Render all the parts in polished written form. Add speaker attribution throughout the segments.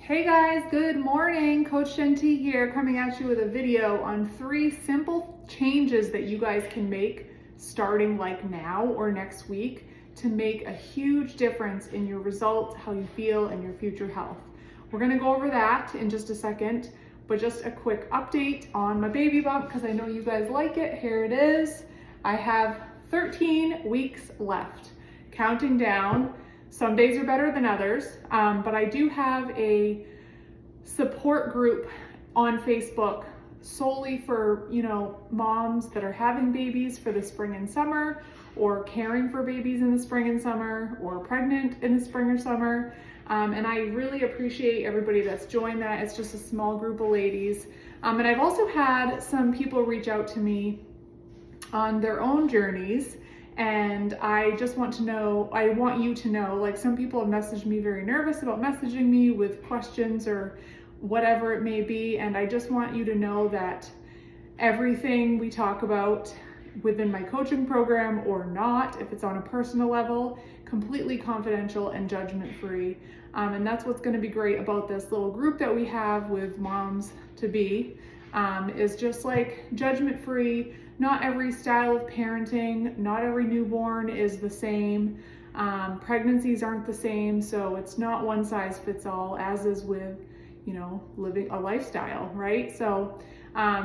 Speaker 1: Hey guys, good morning. Coach Shanti here, coming at you with a video on 3 simple changes that you guys can make starting like now or next week to make a huge difference in your results, how you feel, and your future health. We're gonna go over that in just a second, but just a quick update on my baby bump because I know you guys like it. Here it is. I have 13 weeks left, counting down. Some days are better than others, but I do have a support group on Facebook solely for, moms that are having babies for the spring and summer, or caring for babies in the spring and summer, or pregnant in the spring or summer. And I really appreciate everybody that's joined that. It's just a small group of ladies. And I've also had some people reach out to me on their own journeys. And I just want you to know, like, some people have messaged me very nervous about messaging me with questions or whatever it may be. And I just want you to know that everything we talk about within my coaching program or not, if it's on a personal level, completely confidential and judgment-free. And that's what's gonna be great about this little group that we have with moms to be, is just like judgment-free. Not every style of parenting, not every newborn is the same. Pregnancies aren't the same, so it's not one size fits all, as is with, living a lifestyle, right? So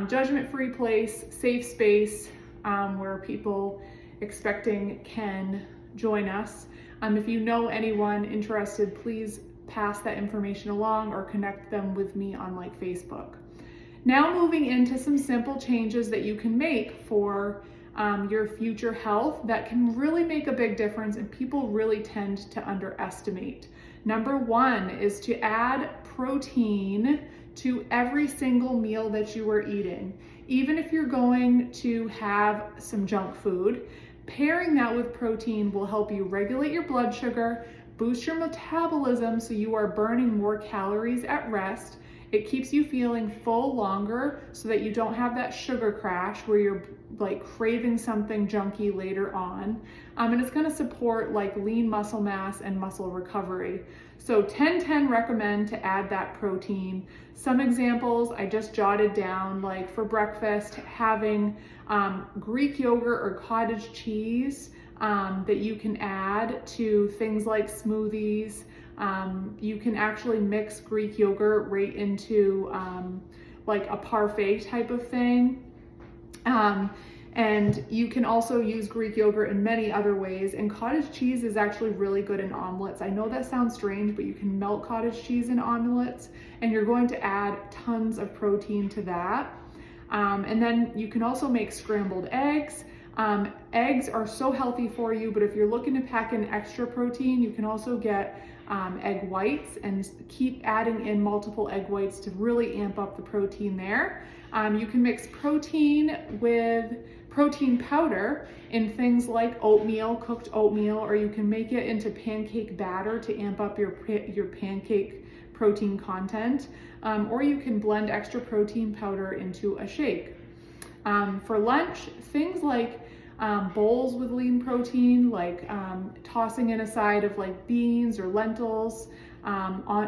Speaker 1: judgment-free place, safe space, where people expecting can join us. If you know anyone interested, please pass that information along or connect them with me on Facebook. Now moving into some simple changes that you can make for your future health that can really make a big difference and people really tend to underestimate. Number 1 is to add protein to every single meal that you are eating. Even if you're going to have some junk food, pairing that with protein will help you regulate your blood sugar, boost your metabolism so you are burning more calories at rest. It keeps you feeling full longer so that you don't have that sugar crash where you're craving something junky later on. And it's gonna support lean muscle mass and muscle recovery. So 10-10 recommend to add that protein. Some examples I just jotted down, for breakfast, having Greek yogurt or cottage cheese that you can add to things like smoothies. You can actually mix Greek yogurt right into a parfait type of thing. And you can also use Greek yogurt in many other ways. And cottage cheese is actually really good in omelets. I know that sounds strange, but you can melt cottage cheese in omelets and you're going to add tons of protein to that. And then you can also make scrambled eggs. Eggs are so healthy for you, but if you're looking to pack in extra protein, you can also get egg whites and keep adding in multiple egg whites to really amp up the protein there. You can mix protein with protein powder in things like oatmeal, cooked oatmeal, or you can make it into pancake batter to amp up your pancake protein content, or you can blend extra protein powder into a shake. For lunch, things like bowls with lean protein, tossing in a side of beans or lentils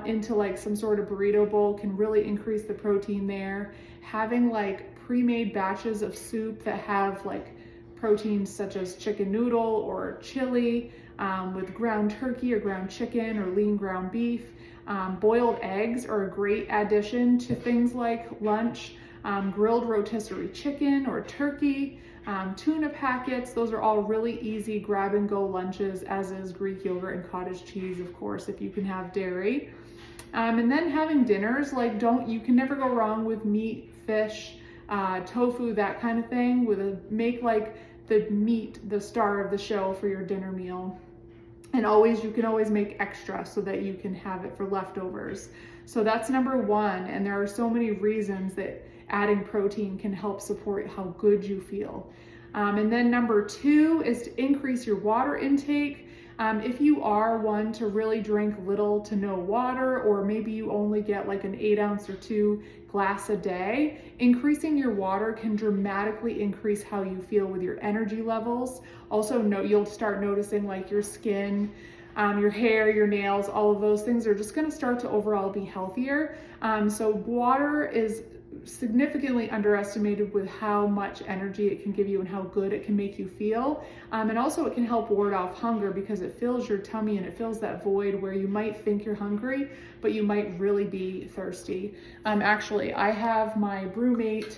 Speaker 1: into some sort of burrito bowl can really increase the protein there. Having pre-made batches of soup that have proteins such as chicken noodle or chili with ground turkey or ground chicken or lean ground beef. Boiled eggs are a great addition to things like lunch. Grilled rotisserie chicken or turkey, tuna packets, those are all really easy grab and go lunches, as is Greek yogurt and cottage cheese, of course, if you can have dairy. And then having dinners, you can never go wrong with meat, fish, tofu, that kind of thing. Make the meat the star of the show for your dinner meal. And you can always make extra so that you can have it for leftovers. So that's number 1, and there are so many reasons that adding protein can help support how good you feel. And then number 2 is to increase your water intake. If you are one to really drink little to no water, or maybe you only get an 8 ounce or 2 glass a day, increasing your water can dramatically increase how you feel with your energy levels. Also, you'll start noticing your skin your hair, your nails, all of those things are just going to start to overall be healthier. So water is significantly underestimated with how much energy it can give you and how good it can make you feel. And also it can help ward off hunger because it fills your tummy and it fills that void where you might think you're hungry, but you might really be thirsty. Actually, I have my Brewmate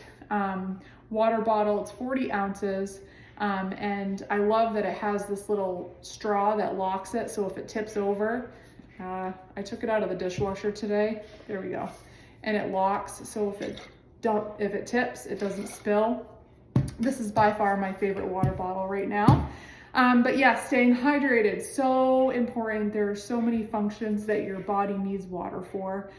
Speaker 1: water bottle. It's 40 ounces. And I love that it has this little straw that locks it. So if it tips over, I took it out of the dishwasher today. There we go. And it locks, so if it tips, it doesn't spill. This is by far my favorite water bottle right now. But yeah, staying hydrated, so important. There are so many functions that your body needs water for.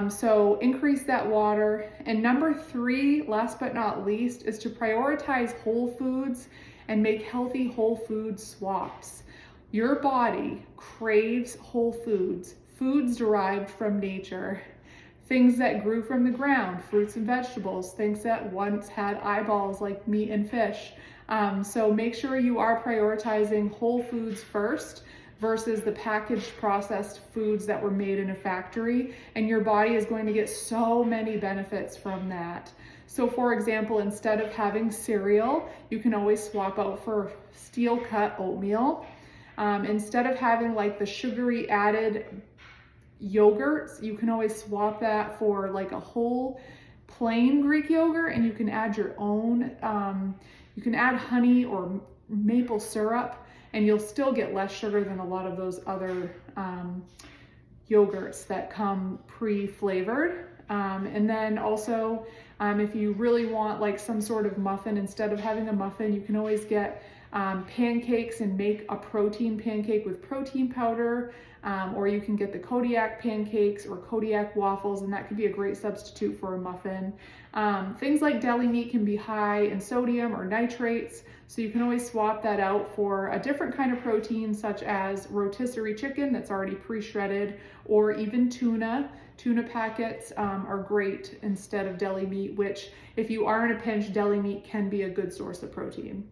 Speaker 1: So increase that water. And number 3, last but not least, is to prioritize whole foods and make healthy whole food swaps. Your body craves whole foods, foods derived from nature. Things that grew from the ground, fruits and vegetables, things that once had eyeballs like meat and fish. So make sure you are prioritizing whole foods first versus the packaged processed foods that were made in a factory. And your body is going to get so many benefits from that. So for example, instead of having cereal, you can always swap out for steel cut oatmeal. Instead of having like the sugary added yogurts, you can always swap that for like a whole plain Greek yogurt, and you can add your own, you can add honey or maple syrup, and you'll still get less sugar than a lot of those other yogurts that come pre-flavored. And then also, if you really want like some sort of muffin, instead of having a muffin, you can always get pancakes and make a protein pancake with protein powder, or you can get the Kodiak pancakes or Kodiak waffles, and that could be a great substitute for a muffin. Things like deli meat can be high in sodium or nitrates, so you can always swap that out for a different kind of protein, such as rotisserie chicken that's already pre-shredded, or even tuna. Tuna packets are great instead of deli meat, which if you are in a pinch, deli meat can be a good source of protein.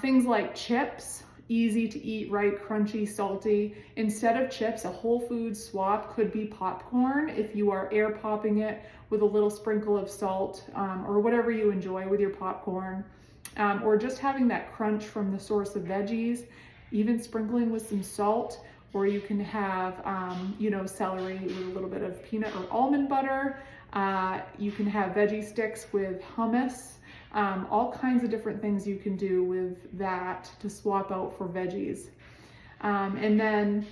Speaker 1: Things like chips, easy to eat, right? Crunchy, salty. Instead of chips, a whole food swap could be popcorn if you are air popping it with a little sprinkle of salt, or whatever you enjoy with your popcorn, or just having that crunch from the source of veggies, even sprinkling with some salt. Or you can have, celery with a little bit of peanut or almond butter. You can have veggie sticks with hummus. All kinds of different things you can do with that to swap out for veggies. And then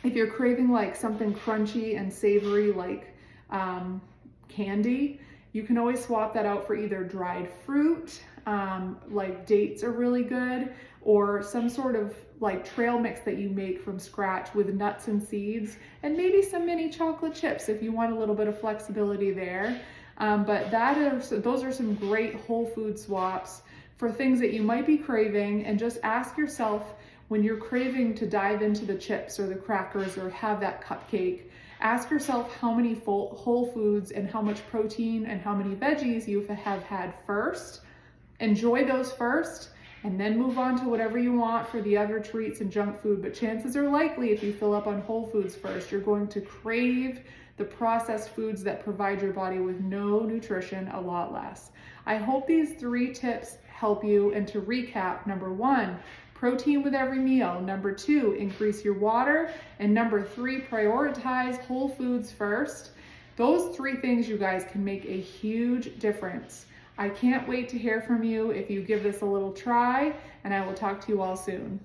Speaker 1: if you're craving like something crunchy and savory like candy, you can always swap that out for either dried fruit, like dates are really good, or some sort of like trail mix that you make from scratch with nuts and seeds, and maybe some mini chocolate chips if you want a little bit of flexibility there. But those are some great whole food swaps for things that you might be craving. And just ask yourself, when you're craving to dive into the chips or the crackers or have that cupcake, ask yourself how many whole foods and how much protein and how many veggies you have had first. Enjoy those first, and then move on to whatever you want for the other treats and junk food. But chances are likely, if you fill up on whole foods first, you're going to crave the processed foods that provide your body with no nutrition a lot less. I hope these 3 tips help you. And to recap, number 1, protein with every meal. Number 2, increase your water. And number 3, prioritize whole foods first. Those 3 things, you guys, can make a huge difference. I can't wait to hear from you if you give this a little try, and I will talk to you all soon.